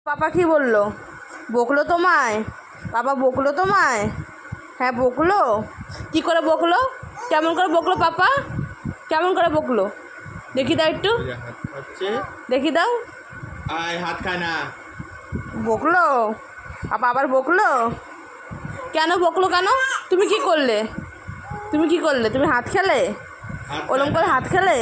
পাপা কি বললো? বকলো তোমায়? পাপা বকলো তোমায়? হ্যাঁ বকলো। কি করে বকলো? কেমন করে বকলো পাপা? কেমন করে বকলো দেখি দাও একটু, দেখি দাও। আয় হাত খায় না। বকলো পাপা, আবার বকলো? কেন বকলো কেন? তুমি কি করলে? তুমি কি করলে? তুমি হাত খেলে? ওরম করে হাত খেলে?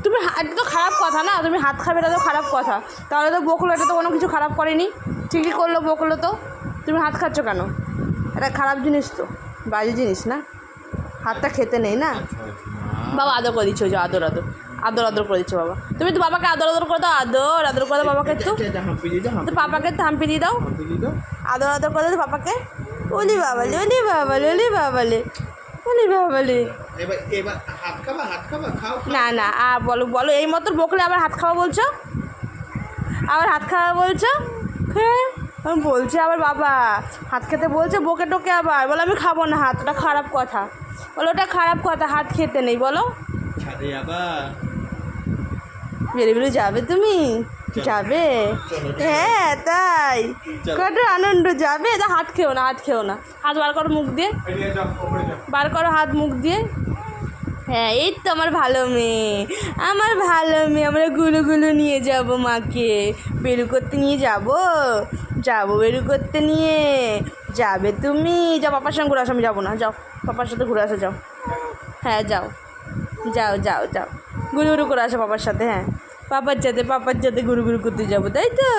তুমি এটা তো খারাপ কথা না, তুমি হাত খাবে, এটা তো খারাপ কথা। তাহলে তো বকলো, এটা তো কোনো কিছু খারাপ করেনি, ঠিকই করলো, বকলো তো। তুমি হাত খাচ্ছ কেন? এটা খারাপ জিনিস তো, বাজে জিনিস না, হাতটা খেতে নেই না। বাবা আদর করে দিচ্ছ, যে আদর আদর আদর আদর করে দিচ্ছ বাবা। তুমি তো বাবাকে আদর আদর করে দাও, আদর আদর করে দাও বাবাকে একটু। তো পাপাকে থাম্পি দিয়ে দাও, আদর আদর করে দাও পাপাকে। ওলি বাবালে, ওলি বাবালে, ওলি বাবালে, ওলি বাবালে। এবার এবার হাত খাবা, হাত খাবা, খাও। না না, বলো বলো, এই মতো বকলে আবার হাত খাওয়া বলছো? আবার হাত খাওয়া বলছো? হ্যাঁ আমি বলছি আবার বাবা হাত খেতে বলছে, বকে টোকে আবার বলো আমি খাবো না হাত, ওটা খারাপ কথা। বলো ওটা খারাপ কথা, হাত খেতে নেই বলো। ছাদে আবার বেরিয়ে বেরিয়ে যাবে তুমি? যাবে? হ্যাঁ তাই, কত আনন্দ। যাবে? তা হাত খেও না, হাত খেও না, হাত বার করো মুখ দিয়ে, বার করো হাত মুখ দিয়ে। হ্যাঁ এই তো আমার ভালো মেয়ে, আমার ভালো মেয়ে। আমরা গুলো গুলো নিয়ে যাব মাকে, বেরু করতে নিয়ে যাবো, যাবো বেরু করতে নিয়ে। যাবে তুমি? যাও পাপার সঙ্গে ঘুরে আসো। আমি যাবো না, যাও পাপার সাথে ঘুরে আসো, যাও। হ্যাঁ যাও, যাও যাও যাও, গুরু গুরু করে আসো পাপার সাথে। হ্যাঁ পাপার সাথে, পাপার সাথে গুরু গুরু করতে যাবো, তাই তো।